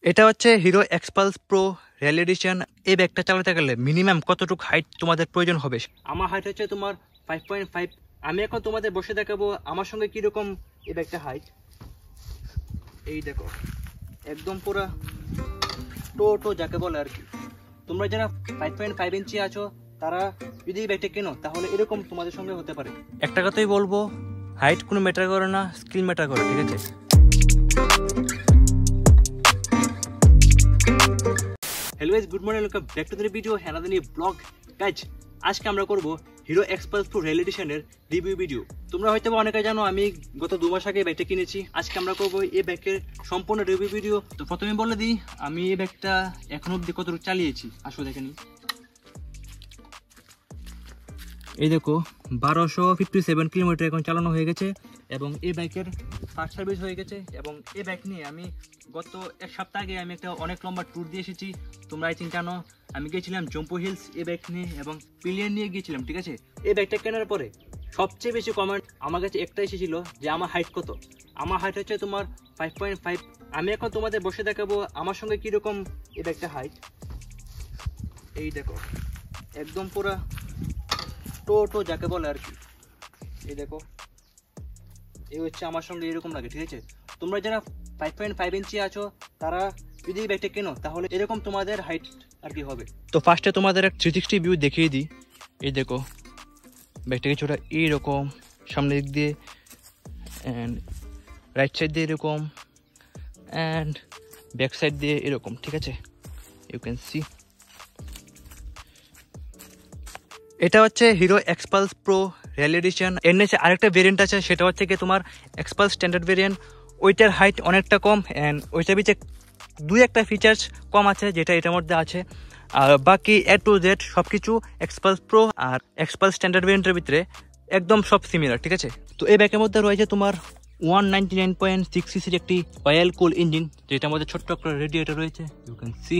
এটা হচ্ছে Hero Xpulse pro rally edition. এই ব্যাগটা চালাতে গেলে মিনিমাম কতটুকু হাইট তোমাদের প্রয়োজন হবে? আমার হাইট হচ্ছে তোমার 5.5। আমি এখন তোমাদের বসে দেখাবো আমার সঙ্গে কিরকম এই ব্যাগটা হাইট। এই দেখো, একদম পুরা টো যাকে বলে আর কি। তোমরা যারা 5.5 ইঞ্চি আছো তারা যদি এই ব্যাগটা কেনো তাহলে এরকম তোমাদের সঙ্গে হতে পারে। একটা কথাই বলবো, হাইট কোনো ম্যাটার করে না, স্কিল ম্যাটার করে, ঠিক আছে? Hello guys, good morning, welcome back to the video another new blog. Guys, আজকে আমরা করব হিরো এক্সপালস প্রো রেল এডিশনের রিভিউ ভিডিও। তোমরা হয়তো অনেকে জানো আমি গত 2 মাস আগে ব্যাগটা কিনেছি। আজকে আমরা করব এই ব্যাগের সম্পূর্ণ রিভিউ ভিডিও। তো প্রথমে বলে দিই আমি এই ব্যাগটা এখন অবধি কতটুকু চালিয়েছি। আসো দেখে নিই। এই দেখো 1257 কিলোমিটার এখন চালানো হয়ে গেছে এবং এই বাইকের ফার্স্ট সার্ভিস হয়ে গেছে। এবং এই বাইক নিয়ে আমি গত 1 সপ্তাহ আগে আমি একটা অনেক লম্বা ট্যুর দিয়ে এসেছি। তোমরা আই থিঙ্ক জানো আমি গিয়েছিলাম জম্পু হিলস এই বাইক নিয়ে এবং পিলিয়ন নিয়ে গিয়েছিলাম, ঠিক আছে? এই বাইকটা কেনার পরে সবচেয়ে বেশি কমেন্ট আমার কাছে একটা এসেছিল যে আমার হাইট কত। আমার হাইট হচ্ছে তোমার 5.5। আমি এখন তোমাদের বসে দেখাবো আমার সঙ্গে কীরকম এই বাইকটা হাইট। এই দেখো, একদম পুরা টো যাকে বলে আর কি। এই দেখো, এই হচ্ছে আমার সঙ্গে এরকম লাগে, ঠিক আছে? তোমরা যারা 5.5 ইঞ্চি আছো তারা যদি এই ব্যাগটা কেনো তাহলে এরকম তোমাদের হাইট আর কি হবে। তো ফার্স্টে তোমাদের এক 360 ভিউ দেখিয়ে দিই। এই দেখো ব্যাগটা কিছুটা এইরকম, সামনের দিক দিয়ে অ্যান্ড রাইট সাইড দিয়ে এরকম অ্যান্ড ব্যাক সাইড দিয়ে এরকম, ঠিক আছে? You can see. এটা হচ্ছে Hero Xpulse pro rally edition. এর নিচে আরেকটা ভেরিয়েন্ট আছে, সেটা হচ্ছে কি তোমার এক্সপালস স্ট্যান্ডার্ড ভেরিয়েন্ট। ওইটার হাইট অনেকটা কম অ্যান্ড ওইটার পিছিয়ে 2-1টা ফিচার্স কম আছে যেটা এটার মধ্যে আছে। আর বাকি A to Z সব কিছু এক্সপালস প্রো আর এক্সপালস স্ট্যান্ডার্ড ভেরিয়েন্টের ভিতরে একদম সব সিমিলার, ঠিক আছে? তো এই ব্যাগের মধ্যে রয়েছে তোমার 199.6 সিসির একটি অয়েল কুল ইঞ্জিন, যেটার মধ্যে ছোট্ট একটা রেডিয়েটর রয়েছে, ইউ ক্যান সি।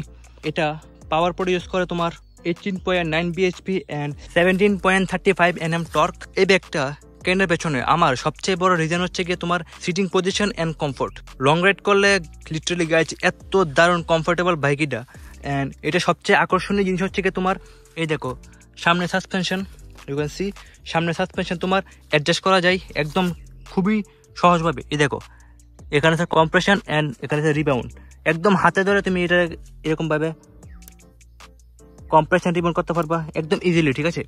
এটা পাওয়ার প্রডিউস করে তোমার 18.9 bhp অ্যান্ড 17.35 Nm টর্ক। এই ব্যাগটা কেনার পেছনে আমার সবচেয়ে বড় রিজন হচ্ছে গিয়ে তোমার sitting position and comfort. Long ride করলে লিটারালি গাইজ এত দারুণ কমফোর্টেবল বাইক এটা। অ্যান্ড এটা সবচেয়ে আকর্ষণীয় জিনিস হচ্ছে গিয়ে তোমার এই দেখো সামনে সাসপেনশন, ইউ ক্যান সি। সামনে সাসপেনশন তোমার অ্যাডজাস্ট করা যায় একদম খুবই সহজভাবে। এই দেখো এখানে আছে কম্প্রেশন অ্যান্ড এখানে আছে রিবাউন্ড। একদম হাতে ধরে তুমি এটা এরকমভাবে কম্প্রেশন রিবাউন্ড করতে পারবা একদম ইজিলি, ঠিক আছে?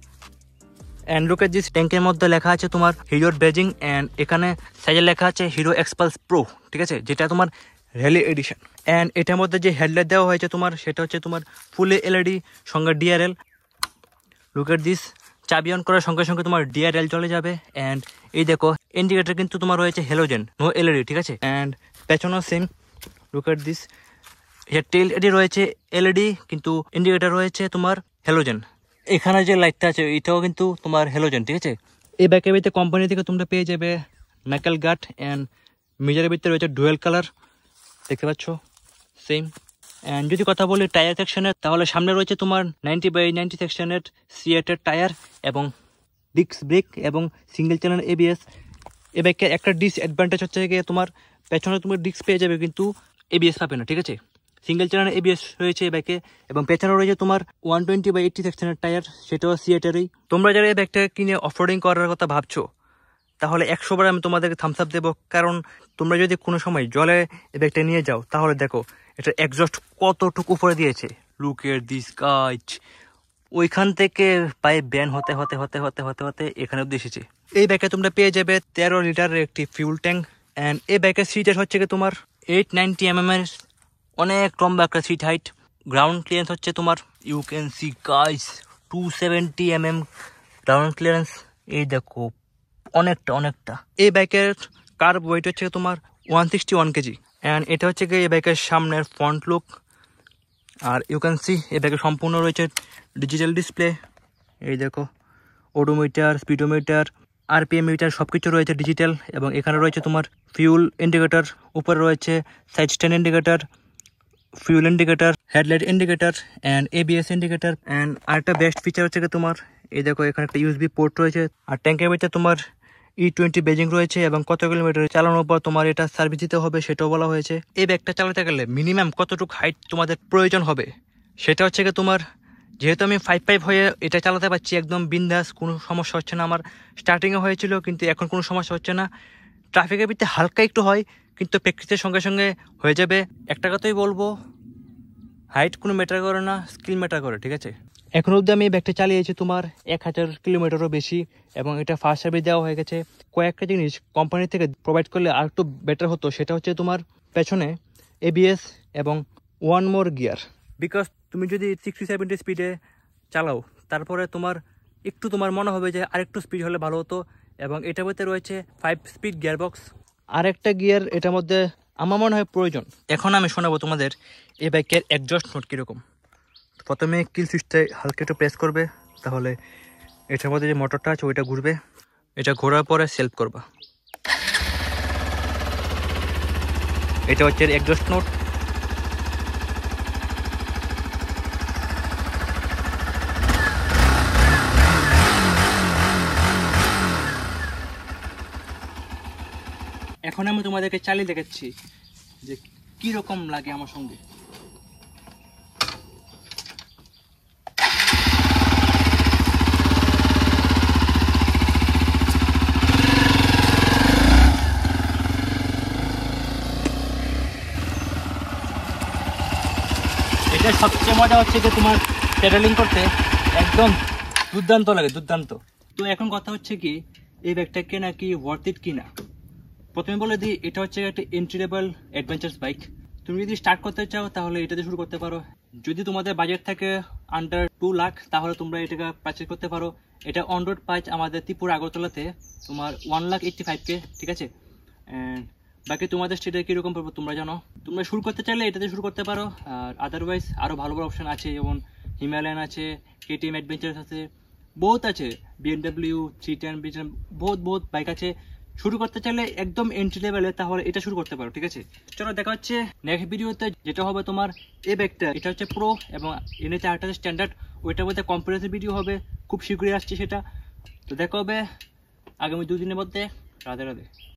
অ্যান্ড লুক এট দিস, ট্যাঙ্কের মধ্যে লেখা আছে তোমার হিরোর বেজিং অ্যান্ড এখানে সাইজে লেখা আছে হিরো এক্সপালস প্রো, ঠিক আছে? যেটা তোমার র্যালি এডিশন। অ্যান্ড এটার মধ্যে যে হেডলাইট দেওয়া হয়েছে তোমার সেটা হচ্ছে তোমার ফুলে এলইডি সঙ্গে ডিআরএল। লুক এট দিস, চাবি অন করার সঙ্গে সঙ্গে তোমার ডিআরএল চলে যাবে। অ্যান্ড এই দেখো ইন্ডিকেটার কিন্তু তোমার রয়েছে হ্যালোজেন, নো এলইডি, ঠিক আছে? অ্যান্ড পেছনেও সেম, লুক এট দিস, টেল এডি রয়েছে এলইডি কিন্তু ইন্ডিকেটার রয়েছে তোমার হ্যালোজেন। এখানে যে লাইটটা আছে এটাও কিন্তু তোমার হ্যালোজেন, ঠিক আছে? এই ব্যাকের ভিতরে কোম্পানি থেকে তোমরা পেয়ে যাবে ম্যাকেল গার্ড অ্যান্ড মেজারের ভিতরে রয়েছে ডুয়েল কালার, দেখতে পাচ্ছ সেম। অ্যান্ড যদি কথা বলি টায়ার সেকশনের, তাহলে সামনে রয়েছে তোমার 90/90 সেকশনের সিএটের টায়ার এবং ডিস্ক ব্রেক এবং সিঙ্গেল চ্যানেল এবিএস। এই ব্যাকের একটা ডিসঅ্যাডভান্টেজ হচ্ছে গিয়ে তোমার পেছনে তুমি ডিস্ক পেয়ে যাবে কিন্তু এবিএস পাবে না, ঠিক আছে? সিঙ্গেল চ্যানেল এবিএস রয়েছে এই ব্যাগে এবং পেছনে রয়েছে তোমার 120/80 সেকশনের টায়ার, সেটাও সিএটেরই। তোমরা যারা এই ব্যাগটা কিনে অফরোডিং করার কথা ভাবছো তাহলে 100 বার আমি তোমাদেরকে থামস আপ দেবো, কারণ তোমরা যদি কোনো সময় জলে এই ব্যাগটা নিয়ে যাও তাহলে দেখো এটা এক্সস্ট কতটুকু উপরে দিয়েছে। লুক এট দিস গাইজ, ওইখান থেকে পাইপ ব্যান হতে হতে হতে হতে হতে হতে এখানে অব্দি এসেছে। এই ব্যাগে তোমরা পেয়ে যাবে 13 লিটারের একটি ফিউল ট্যাঙ্ক। অ্যান্ড এই ব্যাগের সিটের হচ্ছে কি তোমার 890 mm এর অনেক লম্বা একটা সিট হাইট। গ্রাউন্ড ক্লিয়ারেন্স হচ্ছে তোমার you can see guys 270 mm ground clearance. এই দেখো অনেকটা। এই বাইকের কার ওয়েট হচ্ছে তোমার 161 কেজি। অ্যান্ড এটা হচ্ছে কি এই বাইকের সামনের ফ্রন্ট লুক। আর ইউ ক্যান সি এই বাইকের সম্পূর্ণ রয়েছে ডিজিটাল ডিসপ্লে। এই দেখো ওডোমিটার, স্পিডোমিটার, আরপিএম মিটার সব কিছু রয়েছে ডিজিটাল। এবং এখানে রয়েছে তোমার ফিউল ইন্ডিকেটর, উপরে রয়েছে side stand indicator, fuel indicator, headlight indicator and ABS indicator. And আরেকটা বেস্ট ফিচার হচ্ছে কি তোমার এই দেখো এখানে একটা ইউএসবি পোর্ট রয়েছে। আর ট্যাঙ্কের ভিতরে তোমার E20 বেজিং রয়েছে এবং কত কিলোমিটার চালানোর পর তোমার এটা সার্ভিস দিতে হবে সেটাও বলা হয়েছে। এই ব্যাগটা চালাতে গেলে মিনিমাম কতটুকু হাইট তোমাদের প্রয়োজন হবে সেটা হচ্ছে কি তোমার, যেহেতু আমি 5'5" হয়ে এটা চালাতে পারছি একদম বিন্দাস, কোনো সমস্যা হচ্ছে না। আমার স্টার্টিংয়ে হয়েছিল কিন্তু এখন কোনো সমস্যা হচ্ছে না। ট্রাফিকের ভিত্তিতে হালকা একটু হয় কিন্তু প্র্যাকটিসের সঙ্গে সঙ্গে হয়ে যাবে। একটা কথাই বলবো, হাইট কোনো ম্যাটার করে না, স্কিল ম্যাটার করে, ঠিক আছে। এখন অবধি আমি এই ব্যাগটা চালিয়েছি তোমার 1000 কিলোমিটারও বেশি এবং এটা ফার্স্ট সার্ভিস দেওয়া হয়ে গেছে। কয়েকটা জিনিস কোম্পানি থেকে প্রোভাইড করলে আর একটু বেটার হতো, সেটা হচ্ছে তোমার পেছনে ABS এবং ওয়ান মোর গিয়ার। বিকজ তুমি যদি 60-70 স্পিডে চালাও তারপরে তোমার একটু তোমার মনে হবে যে আরেকটু স্পিড হলে ভালো হতো। এবং এটার মধ্যে রয়েছে 5 স্পিড গিয়ারবক্স, আর একটা গিয়ার এটার মধ্যে আমার মনে হয় প্রয়োজন। এখন আমি শোনাবো তোমাদের এই বাইকের এক্সজস্ট নোট কীরকম। প্রথমে কিল সুইচটা হালকা একটু প্রেস করবে, তাহলে এটার মধ্যে যে মোটরটা আছে ওইটা ঘুরবে। এটা ঘোরার পরে সেলফ করবা। এটা হচ্ছে এক্সজস্ট নোট। এখন আমি তোমাদেরকে চালিয়ে দেখাচ্ছি যে কি রকম লাগে আমার সঙ্গে। এটা সবচেয়ে মজা হচ্ছে যে তোমার প্যাডেলিং করতে একদম দুর্দান্ত লাগে, দুর্দান্ত। তো এখন কথা হচ্ছে কি, এই ব্যাগটা কেনা কি ওয়ার্থ ইট কিনা। প্রথমে বলে দিই, এটা হচ্ছে একটা এন্ট্রি লেভেল অ্যাডভেঞ্চার্স বাইক। তুমি যদি স্টার্ট করতে চাও তাহলে এটাতে শুরু করতে পারো। যদি তোমাদের বাজেট থাকে আন্ডার 2 লাখ তাহলে তোমরা এটাকে পারচেজ করতে পারো। এটা অন রোড প্রাইস আমাদের ত্রিপুরা আগরতলাতে তোমার 1,85,000 ঠিক আছে। অ্যান্ড বাকি তোমাদের স্টেটে কীরকম পড়বে তোমরা জানো। তোমরা শুরু করতে চাইলে এটাতে শুরু করতে পারো। আর আদারওয়াইজ আরও ভালো ভালো অপশান আছে, যেমন হিমালয়ান আছে, KTM অ্যাডভেঞ্চার্স আছে, বহুত আছে, BMW 310 বহুত বাইক আছে। শুরু করতে চাইলে একদম এন্ট্রি লেভেলে তাহলে এটা শুরু করতে পারো, ঠিক আছে। চলো দেখা হচ্ছে নেক্সট ভিডিওতে, যেটা হবে তোমার এই ব্যাগটা। এটা হচ্ছে প্রো এবং এনেছে আরেকটা স্ট্যান্ডার্ড, ওইটার মধ্যে কম্পারিজন ভিডিও হবে, খুব শীঘ্রই আসছে সেটা। তো দেখা হবে আগামী 2 দিনের মধ্যে। রাধে রাধে।